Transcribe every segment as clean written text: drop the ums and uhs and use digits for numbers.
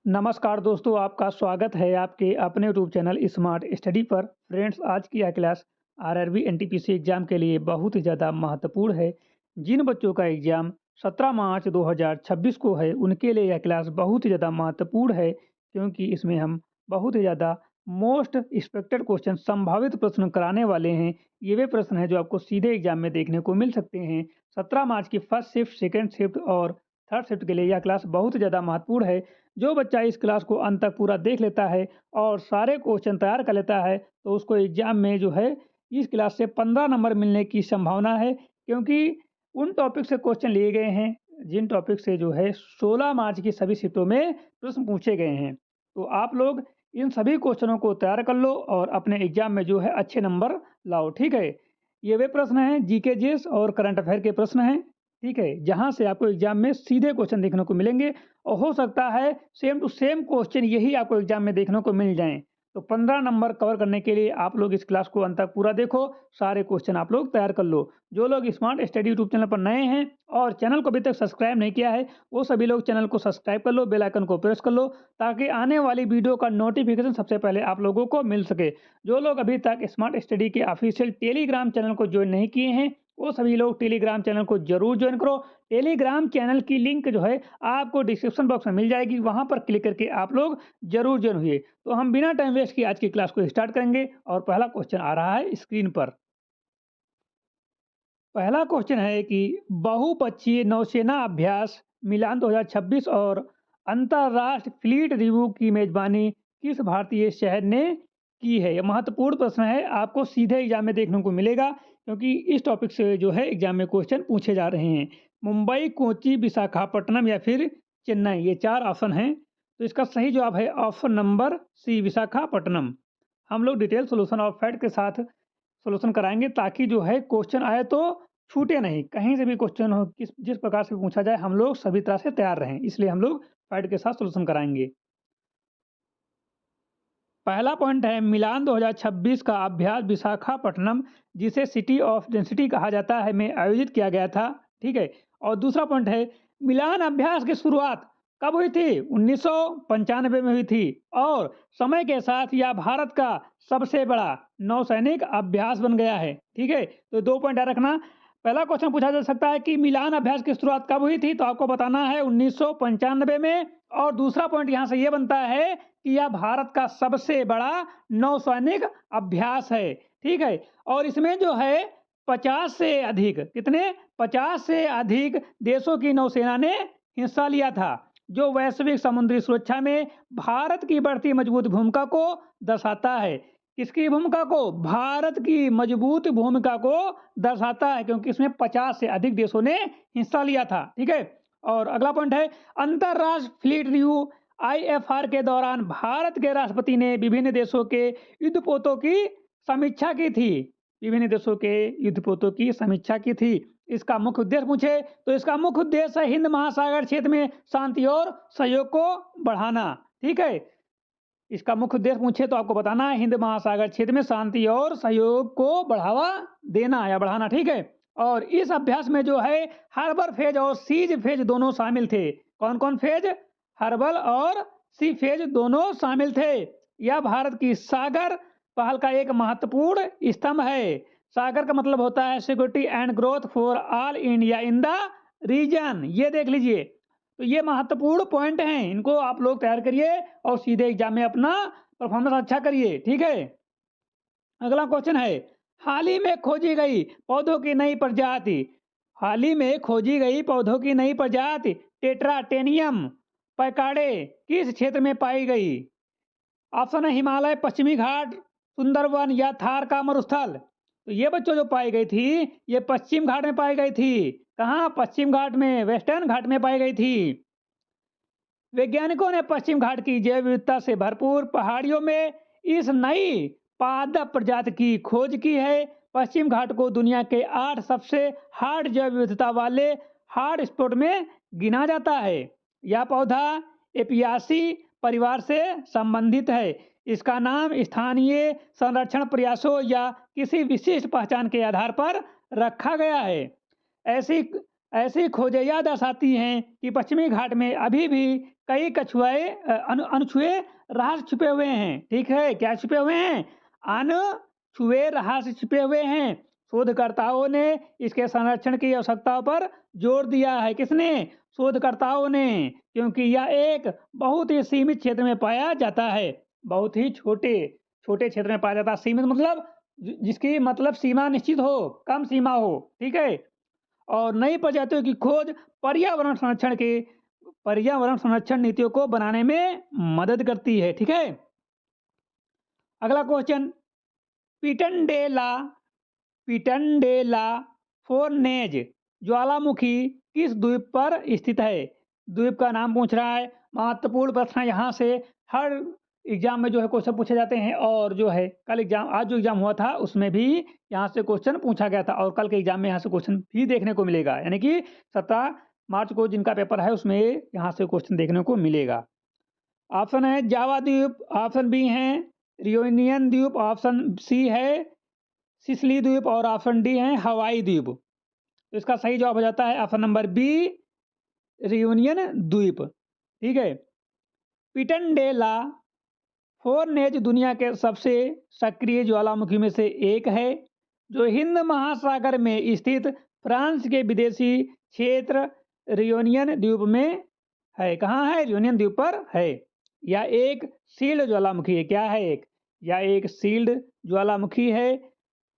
नमस्कार दोस्तों, आपका स्वागत है आपके अपने यूट्यूब चैनल स्मार्ट स्टडी पर। फ्रेंड्स, आज की यह क्लास आरआरबी एनटीपीसी एग्जाम के लिए बहुत ही ज़्यादा महत्वपूर्ण है। जिन बच्चों का एग्जाम 17 मार्च 2026 को है, उनके लिए यह क्लास बहुत ही ज़्यादा महत्वपूर्ण है, क्योंकि इसमें हम बहुत ही ज़्यादा मोस्ट एक्सपेक्टेड क्वेश्चन संभावित प्रश्न कराने वाले हैं। ये वे प्रश्न हैं जो आपको सीधे एग्जाम में देखने को मिल सकते हैं। 17 मार्च की फर्स्ट शिफ्ट, सेकेंड शिफ्ट और थर्ड शिफ्ट के लिए यह क्लास बहुत ही ज़्यादा महत्वपूर्ण है। जो बच्चा इस क्लास को अंत तक पूरा देख लेता है और सारे क्वेश्चन तैयार कर लेता है, तो उसको एग्जाम में जो है इस क्लास से 15 नंबर मिलने की संभावना है, क्योंकि उन टॉपिक से क्वेश्चन लिए गए हैं जिन टॉपिक से जो है 16 मार्च की सभी शिफ्टों में प्रश्न पूछे गए हैं। तो आप लोग इन सभी क्वेश्चनों को तैयार कर लो और अपने एग्जाम में जो है अच्छे नंबर लाओ, ठीक है। ये वे प्रश्न हैं, जीके जीएस और करंट अफेयर के प्रश्न हैं, ठीक है, जहां से आपको एग्जाम में सीधे क्वेश्चन देखने को मिलेंगे और हो सकता है सेम टू सेम क्वेश्चन यही आपको एग्जाम में देखने को मिल जाएं। तो 15 नंबर कवर करने के लिए आप लोग इस क्लास को अंत तक पूरा देखो, सारे क्वेश्चन आप लोग तैयार कर लो। जो लोग स्मार्ट स्टडी यूट्यूब चैनल पर नए हैं और चैनल को अभी तक सब्सक्राइब नहीं किया है, वो सभी लोग चैनल को सब्सक्राइब कर लो, बेल आइकन को प्रेस कर लो, ताकि आने वाली वीडियो का नोटिफिकेशन सबसे पहले आप लोगों को मिल सके। जो लोग अभी तक स्मार्ट स्टडी के ऑफिशियल टेलीग्राम चैनल को ज्वाइन नहीं किए हैं, वो सभी लोग टेलीग्राम चैनल को जरूर ज्वाइन करो। टेलीग्राम चैनल की लिंक जो है आपको डिस्क्रिप्शन बॉक्स में मिल जाएगी, वहां पर क्लिक करके आप लोग जरूर ज्वाइन हुए। तो हम बिना टाइम वेस्ट किए आज की क्लास को स्टार्ट करेंगे और पहला क्वेश्चन आ रहा है स्क्रीन पर। पहला क्वेश्चन है कि बहुपक्षीय नौसेना अभ्यास मिलान 2026 और अंतर्राष्ट्रीय फ्लीट रिव्यू की मेजबानी किस भारतीय शहर ने की है? यह महत्वपूर्ण प्रश्न है, आपको सीधे एग्जाम में देखने को मिलेगा, क्योंकि इस टॉपिक से जो है एग्जाम में क्वेश्चन पूछे जा रहे हैं। मुंबई, कोची, विशाखापट्टनम या फिर चेन्नई, ये चार ऑप्शन हैं। तो इसका सही जवाब है ऑप्शन नंबर सी, विशाखापट्टनम। हम लोग डिटेल सोल्यूशन और फैक्ट के साथ सॉल्यूशन कराएँगे, ताकि जो है क्वेश्चन आए तो छूटे नहीं। कहीं से भी क्वेश्चन हो, किस जिस प्रकार से पूछा जाए, हम लोग सभी तरह से तैयार रहें। इसलिए हम लोग फैक्ट के साथ सॉल्यूशन कराएँगे। पहला पॉइंट है मिलान 2026 का अभ्यास विशाखापट्टनम, जिसे सिटी ऑफ डेंसिटी कहा जाता है, में आयोजित किया गया था, ठीक है। और दूसरा पॉइंट है मिलान अभ्यास की शुरुआत कब हुई थी? 1995 में हुई थी और समय के साथ यह भारत का सबसे बड़ा नौसैनिक अभ्यास बन गया है, ठीक है। तो 2 पॉइंट याद रखना। पहला क्वेश्चन पूछा जा सकता है कि मिलान अभ्यास की शुरुआत कब हुई थी, तो आपको बताना है 1995 में। और दूसरा पॉइंट यहाँ से ये बनता है कि यह भारत का सबसे बड़ा नौसैनिक अभ्यास है, ठीक है। और इसमें जो है 50 से अधिक, कितने? 50 से अधिक देशों की नौसेना ने हिस्सा लिया था, जो वैश्विक समुद्री सुरक्षा में भारत की बढ़ती मजबूत भूमिका को दर्शाता है। किसकी भूमिका को? भारत की मजबूत भूमिका को दर्शाता है, क्योंकि इसमें 50 से अधिक देशों ने हिस्सा लिया था, ठीक है। और अगला पॉइंट है अंतरराष्ट्रीय फ्लीट रिव्यू आईएफआर के दौरान भारत के राष्ट्रपति ने विभिन्न देशों के युद्धपोतों की समीक्षा की थी। विभिन्न देशों के युद्धपोतों की समीक्षा की थी। इसका मुख्य उद्देश्य पूछे तो इसका मुख्य उद्देश्य है हिंद महासागर क्षेत्र में शांति और सहयोग को बढ़ाना, ठीक है। इसका मुख्य उद्देश्य पूछे तो आपको बताना है हिंद महासागर क्षेत्र में शांति और सहयोग को बढ़ावा देना या बढ़ाना, ठीक है। और इस अभ्यास में जो है हार्बर फेज और सीज फेज दोनों शामिल थे। कौन कौन फेज? हर्बल और सी फेज दोनों शामिल थे। यह भारत की सागर पहल का एक महत्वपूर्ण स्तंभ है। सागर का मतलब होता है security and growth for all India in the region. ये देख लीजिए, तो ये महत्वपूर्ण पॉइंट हैं, इनको आप लोग तैयार करिए और सीधे एग्जाम में अपना परफॉर्मेंस अच्छा करिए, ठीक है। अगला क्वेश्चन है हाल ही में खोजी गई पौधों की नई प्रजाति। हाल ही में खोजी गई पौधों की नई प्रजाति टेट्राटेनियम पैकाडे किस क्षेत्र में पाई गई? ऑप्शन है हिमालय, पश्चिमी घाट, सुंदरवन या थार का मरुस्थल। तो ये बच्चों जो पाई गई थी, ये पश्चिम घाट में पाई गई थी। कहाँ? पश्चिम घाट में, वेस्टर्न घाट में पाई गई थी। वैज्ञानिकों ने पश्चिम घाट की जैव विविधता से भरपूर पहाड़ियों में इस नई पादप प्रजाति की खोज की है। पश्चिम घाट को दुनिया के 8 सबसे हार्ड जैव विविधता वाले हार्ड स्पॉट में गिना जाता है। यह पौधा एपियासी परिवार से संबंधित है। इसका नाम स्थानीय संरक्षण प्रयासों या किसी विशिष्ट पहचान के आधार पर रखा गया है। ऐसी ऐसी खोजें यह दर्शाती हैं कि पश्चिमी घाट में अभी भी कई अनछुए रहस्य छुपे हुए हैं। ठीक है, क्या छुपे हुए हैं? अनछुए रहस्य छुपे हुए हैं। शोधकर्ताओं ने इसके संरक्षण की आवश्यकता पर जोर दिया है। किसने? शोधकर्ताओं ने, क्योंकि यह एक बहुत ही सीमित क्षेत्र में पाया जाता है। बहुत ही छोटे छोटे क्षेत्र में पाया जाता है। सीमित मतलब जिसकी मतलब सीमा निश्चित हो, कम सीमा हो। ठीक है, और नई प्रजातियों की खोज पर्यावरण संरक्षण के पर्यावरण संरक्षण नीतियों को बनाने में मदद करती है। ठीक है, अगला क्वेश्चन, पिटनडेला पिटनडेला फोरनेज ज्वालामुखी किस द्वीप पर स्थित है? द्वीप का नाम पूछ रहा है। महत्वपूर्ण प्रश्न है, यहाँ से हर एग्जाम में जो है क्वेश्चन पूछे जाते हैं, और जो है कल एग्जाम, आज जो एग्जाम हुआ था उसमें भी यहाँ से क्वेश्चन पूछा गया था, और कल के एग्जाम में यहाँ से क्वेश्चन भी देखने को मिलेगा। यानी कि 17 मार्च को जिनका पेपर है उसमें यहाँ से क्वेश्चन देखने को मिलेगा। ऑप्शन है जावा द्वीप, ऑप्शन बी है रियूनियन द्वीप, ऑप्शन सी है सिसिली द्वीप, और ऑप्शन डी है हवाई द्वीप। तो इसका सही जवाब हो जाता है ऑप्शन नंबर बी, रियूनियन द्वीप। ठीक है, पिटनडेला फोरनेज दुनिया के सबसे सक्रिय ज्वालामुखी में से एक है, जो हिंद महासागर में स्थित फ्रांस के विदेशी क्षेत्र रियूनियन द्वीप में है। कहाँ है? रियूनियन द्वीप पर है। यह एक सील्ड ज्वालामुखी है। क्या है? यह एक सील्ड ज्वालामुखी है,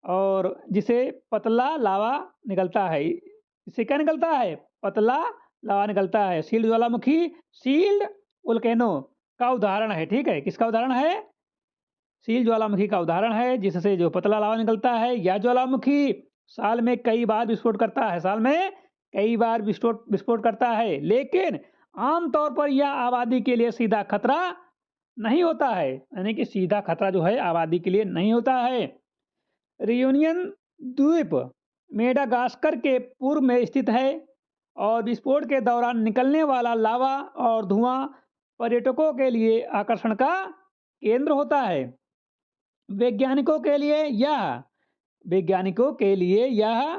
और जिसे पतला लावा निकलता है। इससे क्या निकलता है? पतला लावा निकलता है। सील्ड ज्वालामुखी सील्ड वोल्केनो का उदाहरण है। ठीक है, किसका उदाहरण है? सील ज्वालामुखी का उदाहरण है, जिससे जो पतला लावा निकलता है। यह ज्वालामुखी साल में कई बार विस्फोट करता है। साल में कई बार विस्फोट विस्फोट करता है, लेकिन आमतौर पर यह आबादी के लिए सीधा खतरा नहीं होता है। यानी कि सीधा खतरा जो है आबादी के लिए नहीं होता है। रियूनियन द्वीप मेडागास्कर के पूर्व में स्थित है, और विस्फोट के दौरान निकलने वाला लावा और धुआं पर्यटकों के लिए आकर्षण का केंद्र होता है। वैज्ञानिकों के लिए यह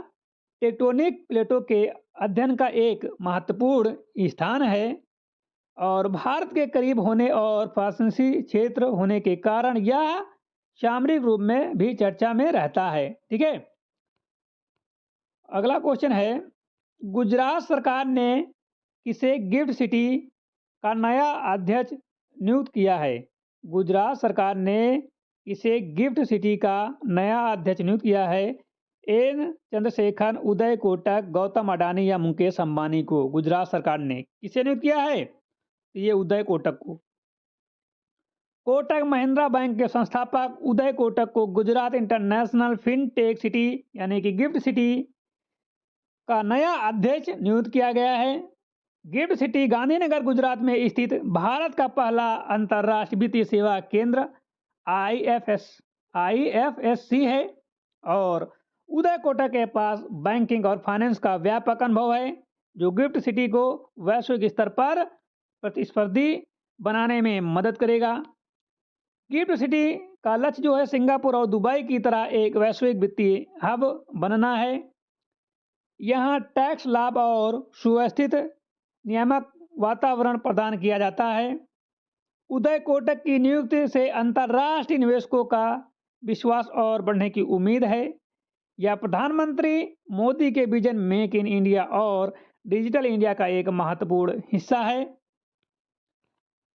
टेक्टोनिक प्लेटों के अध्ययन का एक महत्वपूर्ण स्थान है, और भारत के करीब होने और फारसी क्षेत्र होने के कारण यह सामरिक रूप में भी चर्चा में रहता है। ठीक है, अगला क्वेश्चन है, गुजरात सरकार ने किसे गिफ्ट सिटी का नया अध्यक्ष नियुक्त किया है? गुजरात सरकार ने किसे गिफ्ट सिटी का नया अध्यक्ष नियुक्त किया है? एन चंद्रशेखर, उदय कोटक, गौतम अडानी या मुकेश अंबानी को गुजरात सरकार ने किसे नियुक्त किया है? ये उदय कोटक को। कोटक महिंद्रा बैंक के संस्थापक उदय कोटक को गुजरात इंटरनेशनल फिनटेक सिटी यानी कि गिफ्ट सिटी का नया अध्यक्ष नियुक्त किया गया है। गिफ्ट सिटी गांधीनगर गुजरात में स्थित भारत का पहला अंतर्राष्ट्रीय वित्तीय सेवा केंद्र आईएफएससी है, और उदय कोटक के पास बैंकिंग और फाइनेंस का व्यापक अनुभव है, जो गिफ्ट सिटी को वैश्विक स्तर पर प्रतिस्पर्धी बनाने में मदद करेगा। गिफ्ट सिटी का लक्ष्य जो है सिंगापुर और दुबई की तरह एक वैश्विक वित्तीय हब बनना है। यहाँ टैक्स लाभ और सुव्यवस्थित नियामक वातावरण प्रदान किया जाता है। उदय कोटक की नियुक्ति से अंतर्राष्ट्रीय निवेशकों का विश्वास और बढ़ने की उम्मीद है। यह प्रधानमंत्री मोदी के विजन मेक इन इंडिया और डिजिटल इंडिया का एक महत्वपूर्ण हिस्सा है।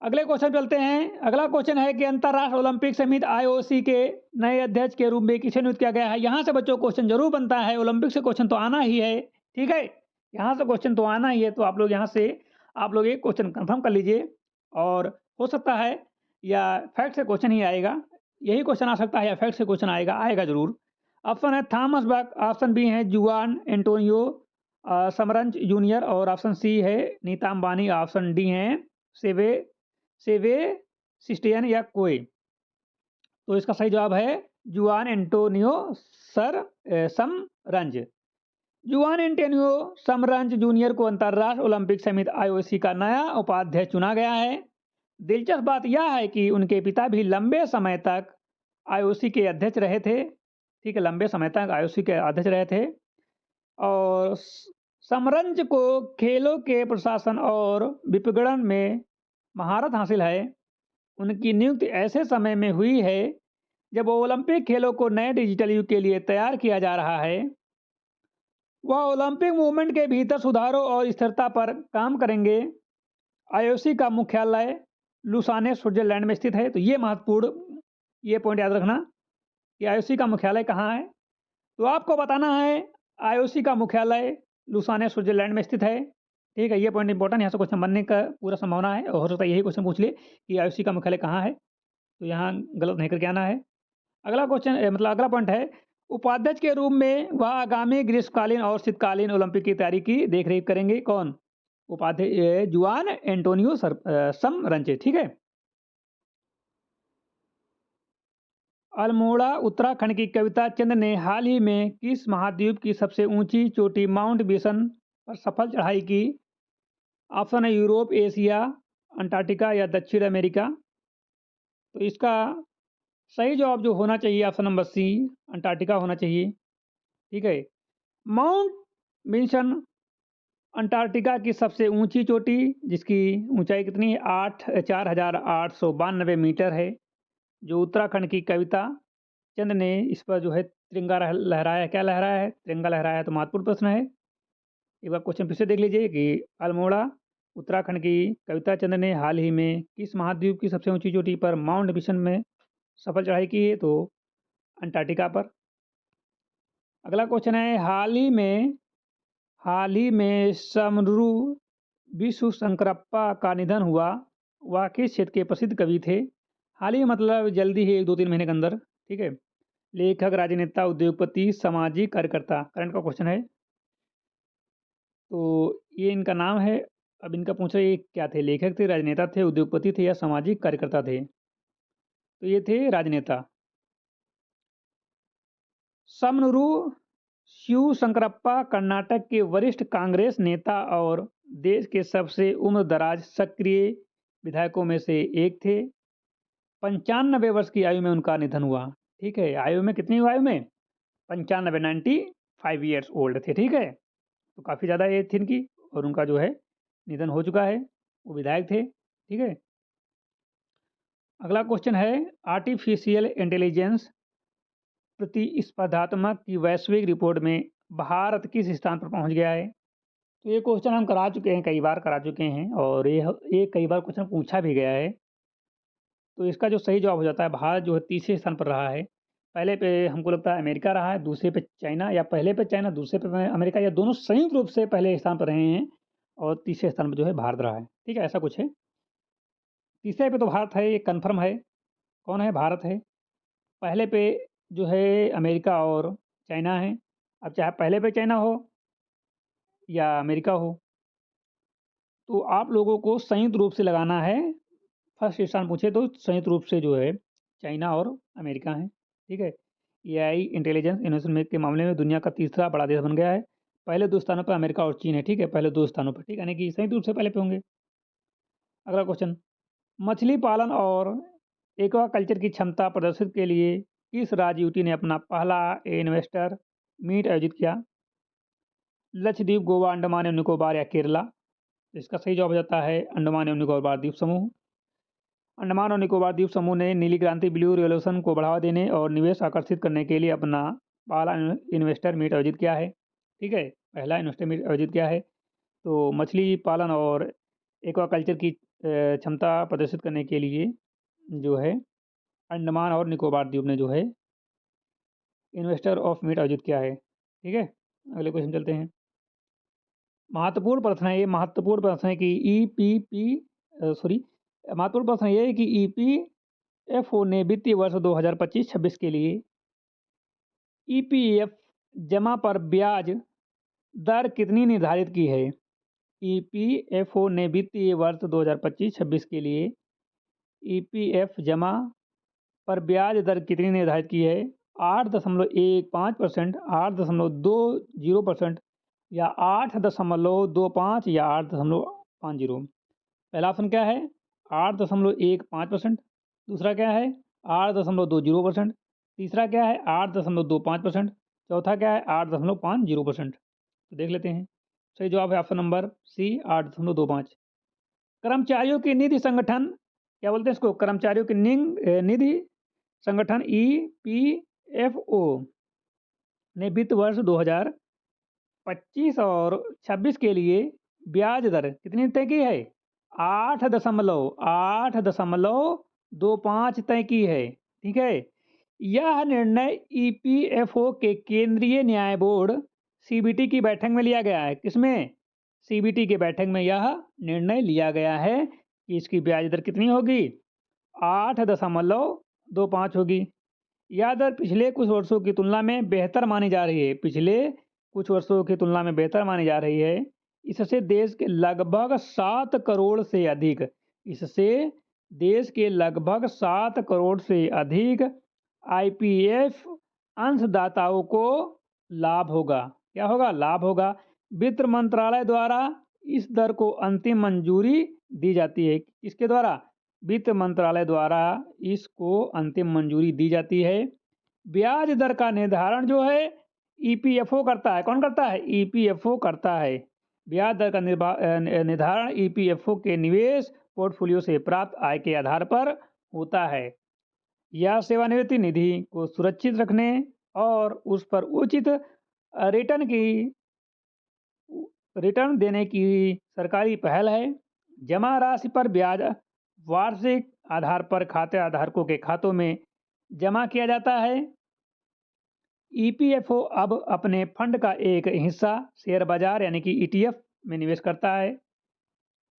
अगले क्वेश्चन चलते हैं। अगला क्वेश्चन है कि अंतर्राष्ट्रीय ओलंपिक समिति आईओसी के नए अध्यक्ष के रूप में किसे नियुक्त किया गया है? यहाँ से बच्चों क्वेश्चन जरूर बनता है, ओलंपिक से क्वेश्चन तो आना ही है। ठीक है, यहाँ से क्वेश्चन तो आना ही है, तो आप लोग यहाँ से एक क्वेश्चन कंफर्म कर लीजिए, और हो सकता है या फैक्ट से क्वेश्चन ही आएगा, यही क्वेश्चन आ सकता है, या फैक्ट से क्वेश्चन आएगा जरूर। ऑप्शन है थॉमस बक, ऑप्शन बी है जुआन एंटोनियो समरंज जूनियर, और ऑप्शन सी है नीता अंबानी, ऑप्शन डी है सेवेस्टियन या कोई। तो इसका सही जवाब है जुआन एंटोनियो समरंज। जुआन एंटोनियो समरंज जूनियर को अंतर्राष्ट्रीय ओलंपिक समिति आईओसी का नया उपाध्यक्ष चुना गया है। दिलचस्प बात यह है कि उनके पिता भी लंबे समय तक आईओसी के अध्यक्ष रहे थे। ठीक है, लंबे समय तक आईओसी के अध्यक्ष रहे थे, और शतरंज को खेलों के प्रशासन और विपणन में महारत हासिल है। उनकी नियुक्ति ऐसे समय में हुई है जब ओलंपिक खेलों को नए डिजिटल युग के लिए तैयार किया जा रहा है। वह ओलंपिक मूवमेंट के भीतर सुधारों और स्थिरता पर काम करेंगे। आईओसी का मुख्यालय लुसाने स्विट्जरलैंड में स्थित है। तो ये महत्वपूर्ण ये पॉइंट याद रखना कि आईओसी का मुख्यालय कहाँ है। तो आपको बताना है आईओसी का मुख्यालय लुसाने स्विट्जरलैंड में स्थित है। ठीक है, ये पॉइंट इंपॉर्टेंट, यहाँ से क्वेश्चन बनने का पूरा संभावना है और हो सकता है यही क्वेश्चन पूछ ले कि आईओसी का मुख्यालय कहाँ है। तो यहाँ गलत नहीं करके आना है। अगला क्वेश्चन मतलब अगला पॉइंट है, उपाध्यक्ष के रूप में वह आगामी ग्रीष्मकालीन और शीतकालीन ओलंपिक की तैयारी की देखरेख करेंगे। कौन? उपाध्यक्ष जुआन एंटोनियो समरंचे। ठीक है। अल्मोड़ा उत्तराखंड की कविता चंद ने हाल ही में किस महाद्वीप की सबसे ऊंची चोटी माउंट बिसन पर सफल चढ़ाई की? ऑप्शन है यूरोप, एशिया, अंटार्कटिका या दक्षिण अमेरिका। तो इसका सही जवाब जो होना चाहिए ऑप्शन नंबर सी, अंटार्कटिका होना चाहिए। ठीक है। माउंट बिसन अंटार्कटिका की सबसे ऊंची चोटी, जिसकी ऊंचाई कितनी है? 4,892 मीटर है। जो उत्तराखंड की कविता चंद ने इस पर जो है तिरंगा लहराया है। क्या लहराया है? तिरंगा लहराया है। तो महत्वपूर्ण प्रश्न है। एक बार क्वेश्चन फिर से देख लीजिए कि अल्मोड़ा उत्तराखंड की कविता चंद ने हाल ही में किस महाद्वीप की सबसे ऊंची चोटी पर माउंट बिसन में सफल चढ़ाई की है? तो अंटार्कटिका पर। अगला क्वेश्चन है, हाल ही में समरू विश्व शंकरप्पा का निधन हुआ। वह किस क्षेत्र के प्रसिद्ध कवि थे? हाल ही मतलब जल्दी ही 1-2-3 महीने के अंदर। ठीक है। लेखक, राजनेता, उद्योगपति, सामाजिक कार्यकर्ता। करंट का क्वेश्चन है। तो ये इनका नाम है। अब इनका पूछ रहे ये क्या थे? लेखक थे, राजनेता थे, उद्योगपति थे या सामाजिक कार्यकर्ता थे? तो ये थे राजनेता। समनुरु शिवशंकरप्पा कर्नाटक के वरिष्ठ कांग्रेस नेता और देश के सबसे उम्रदराज सक्रिय विधायकों में से एक थे। 95 वर्ष की आयु में उनका निधन हुआ। ठीक है। आयु में कितनी आयु में? 95, 95 ईयर्स ओल्ड थे। ठीक है। तो काफ़ी ज़्यादा एज थी इनकी और उनका जो है निधन हो चुका है। वो विधायक थे। ठीक है। अगला क्वेश्चन है, आर्टिफिशियल इंटेलिजेंस प्रतिस्पर्धात्मक की वैश्विक रिपोर्ट में भारत किस स्थान पर पहुंच गया है? तो ये क्वेश्चन हम करा चुके हैं, कई बार करा चुके हैं और ये कई बार क्वेश्चन पूछा भी गया है। तो इसका जो सही जवाब हो जाता है, भारत जो है तीसरे स्थान पर रहा है। पहले पे हमको लगता है अमेरिका रहा है, दूसरे पे चाइना, या पहले पे चाइना दूसरे पे अमेरिका, या दोनों संयुक्त रूप से पहले स्थान पर रहे हैं और तीसरे स्थान पर जो है भारत रहा है। ठीक है, ऐसा कुछ है। तीसरे पे तो भारत है, ये कन्फर्म है। कौन है? भारत है। पहले पे जो है अमेरिका और चाइना है। अब चाहे पहले पे चाइना हो या अमेरिका हो, तो आप लोगों को संयुक्त रूप से लगाना है। फर्स्ट स्थान पूछे तो संयुक्त रूप से जो है चाइना और अमेरिका है। ठीक है। एआई इंटेलिजेंस इनोवेशन के मामले में दुनिया का तीसरा बड़ा देश बन गया है। पहले 2 स्थानों पर अमेरिका और चीन है। ठीक है, पहले 2 स्थानों पर। ठीक है, यानी कि संयुक्त रूप से पहले पे होंगे। अगला क्वेश्चन, मछली पालन और एक्वाकल्चर की क्षमता प्रदर्शित के लिए किस राज्य यूटी ने अपना पहला इन्वेस्टर मीट आयोजित किया? लक्षद्वीप, गोवा, अंडमान एवं निकोबार या केरला? इसका सही जवाब हो जाता है अंडमान एवं निकोबार द्वीप समूह। अंडमान और निकोबार द्वीप समूह ने नीली क्रांति ब्लू रिवोल्यूशन को बढ़ावा देने और निवेश आकर्षित करने के लिए अपना पहला इन्वेस्टर मीट आयोजित किया है। ठीक है, पहला इन्वेस्टर मीट आयोजित किया है। तो मछली पालन और एक्वाकल्चर की क्षमता प्रदर्शित करने के लिए जो है अंडमान और निकोबार द्वीप ने जो है इन्वेस्टर ऑफ मीट आयोजित किया है। ठीक है। अगले क्वेश्चन चलते हैं। महत्वपूर्ण प्रश्न है कि महत्वपूर्ण प्रश्न ये है कि ईपीएफओ ने वित्तीय वर्ष 2025-26 के लिए ईपीएफ जमा पर ब्याज दर कितनी निर्धारित की है? ईपीएफओ ने वित्तीय वर्ष 2025-26 के लिए ईपीएफ जमा पर ब्याज दर कितनी निर्धारित की है? 8.15%, 8.20% या 8.25 या 8.50? पहला ऑप्शन क्या है? 8.15%। दूसरा क्या है? 8.20%। तीसरा क्या है? 8.25%। चौथा क्या है? 8.50%। तो देख लेते हैं। सही जवाब है ऑप्शन नंबर सी 8.25। कर्मचारियों की निधि संगठन क्या बोलते हैं इसको? कर्मचारियों की निधि संगठन ईपीएफओ ने वित्त वर्ष 2025 और 26 के लिए ब्याज दर कितनी तय की है? 8.25 तय की है। ठीक है, यह निर्णय ईपीएफओ के केंद्रीय न्याय बोर्ड सीबीटी की बैठक में लिया गया है। किसमें? सीबीटी की बैठक में यह निर्णय लिया गया है कि इसकी ब्याज दर कितनी होगी? 8.25 होगी। यह दर पिछले कुछ वर्षों की तुलना में बेहतर मानी जा रही है। पिछले कुछ वर्षों की तुलना में बेहतर मानी जा रही है। इससे देश के लगभग 7 करोड़ से अधिक इससे देश के लगभग 7 करोड़ से अधिक आईपीएफ अंशदाताओं को लाभ होगा। क्या होगा? लाभ होगा। वित्त मंत्रालय द्वारा इस दर को अंतिम मंजूरी दी जाती है। किसके द्वारा? वित्त मंत्रालय द्वारा इसको अंतिम मंजूरी दी जाती है। ब्याज दर का निर्धारण जो है ईपीएफओ करता है। कौन करता है? ईपीएफओ करता है। ब्याज दर का निर्धारण ईपीएफओ के निवेश पोर्टफोलियो से प्राप्त आय के आधार पर होता है। यह सेवानिवृत्ति निधि को सुरक्षित रखने और उस पर उचित रिटर्न देने की सरकारी पहल है। जमा राशि पर ब्याज वार्षिक आधार पर खाते धारकों के खातों में जमा किया जाता है। ईपीएफओ अब अपने फंड का एक हिस्सा शेयर बाजार यानी कि ईटीएफ में निवेश करता है।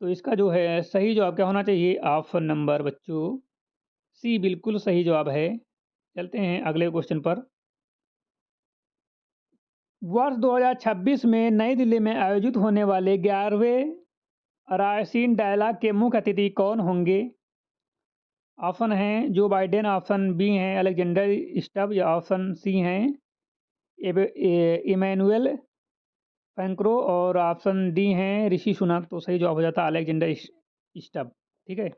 तो इसका जो है सही जवाब क्या होना चाहिए? ऑप्शन नंबर बच्चों सी बिल्कुल सही जवाब है। चलते हैं अगले क्वेश्चन पर। वर्ष 2026 में नई दिल्ली में आयोजित होने वाले 11वें रायसीन डायलॉग के मुख्य अतिथि कौन होंगे? ऑप्शन हैं जो बाइडेन, ऑप्शन बी हैं अलेक्जेंडर स्टब या ऑप्शन सी हैं इमैनुअल फैंक्रो और ऑप्शन डी हैं ऋषि सुनक। तो सही जवाब हो जाता है अलेक्जेंडर स्टब। ठीक है,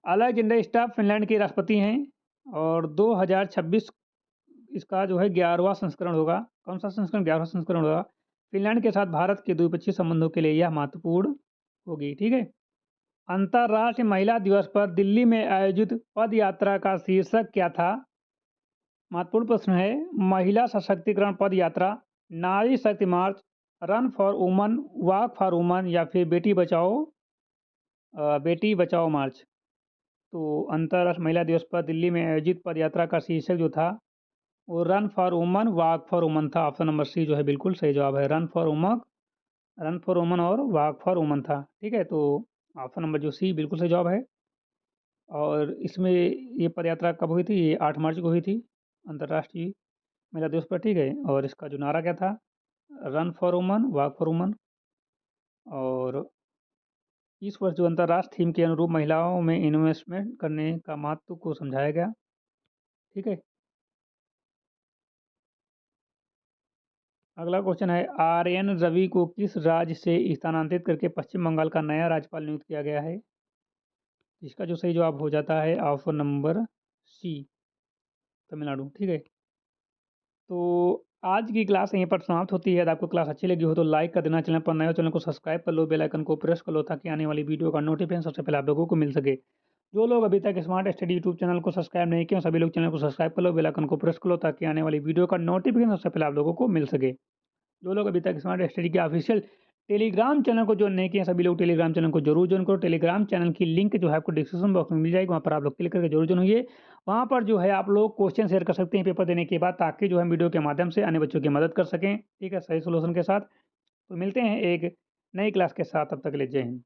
अलेक्जेंडर स्टब फिनलैंड के राष्ट्रपति हैं और 2026 इसका जो है 11वां संस्करण होगा। कौन सा संस्करण? 11वां संस्करण होगा। फिनलैंड के साथ भारत के द्विपक्षीय संबंधों के लिए यह महत्वपूर्ण होगी। ठीक है, अंतर्राष्ट्रीय महिला दिवस पर दिल्ली में आयोजित पद यात्रा का शीर्षक क्या था? महत्वपूर्ण प्रश्न है। महिला सशक्तिकरण पद यात्रा, नारी शक्ति march, run for woman, walk for woman या फिर बेटी बचाओ मार्च। तो अंतर्राष्ट्रीय महिला दिवस पर दिल्ली में आयोजित पद यात्रा का शीर्षक जो था वो run for woman walk for woman था। ऑप्शन नंबर सी जो है बिल्कुल सही जवाब है। रन फॉर वुमन और वॉक फॉर वुमन था। ठीक है, तो ऑप्शन नंबर जो सी बिल्कुल सही जवाब है। और इसमें ये पदयात्रा कब हुई थी? ये 8 मार्च को हुई थी, अंतर्राष्ट्रीय महिला दिवस पर। ठीक है, और इसका जो नारा क्या था? Run for woman walk for woman. और इस वर्ष जो अंतर्राष्ट्रीय थीम के अनुरूप महिलाओं में इन्वेस्टमेंट करने का महत्व को समझाया गया। ठीक है, अगला क्वेश्चन है आर.एन. रवि को किस राज्य से स्थानांतरित करके पश्चिम बंगाल का नया राज्यपाल नियुक्त किया गया है? इसका जो सही जवाब हो जाता है ऑप्शन नंबर सी तमिलनाडु। ठीक है, तो आज की क्लास यहीं पर समाप्त होती है। यदि आपको क्लास अच्छी लगी हो तो लाइक कर देना, चैनल पर नए हो चैनल को सब्सक्राइब कर लो, बेल आइकन को प्रेस कर लो ताकि आने वाली वीडियो का नोटिफिकेशन सबसे पहले आप लोगों को मिल सके। जो लोग अभी तक स्मार्ट स्टडी यूट्यूब चैनल को सब्सक्राइब नहीं किए सभी लोग चैनल को सब्सक्राइब कर लो, बेल आइकन को प्रेस कर लो ताकि आने वाली वीडियो का नोटिफिकेशन सबसे पहले आप लोगों को मिल सके। जो लोग अभी तक स्मार्ट स्टडी के ऑफिशियल टेलीग्राम चैनल को ज्वाइन नहीं किए सभी लोग टेलीग्राम चैनल को जरूर ज्वाइन करो। टेलीग्राम चैनल की लिंक जो है आपको डिस्क्रिप्शन बॉक्स में मिल जाएगी, वहाँ पर आप लोग क्लिक करके जरूर ज्वाइन होइए। वहाँ पर जो है आप लोग क्वेश्चन शेयर कर सकते हैं पेपर देने के बाद, ताकि जो है वीडियो के माध्यम से अन्य बच्चों की मदद कर सकें। ठीक है, सही सोल्यूशन के साथ। तो मिलते हैं एक नई क्लास के साथ, तब तक के लिए जय हिंद।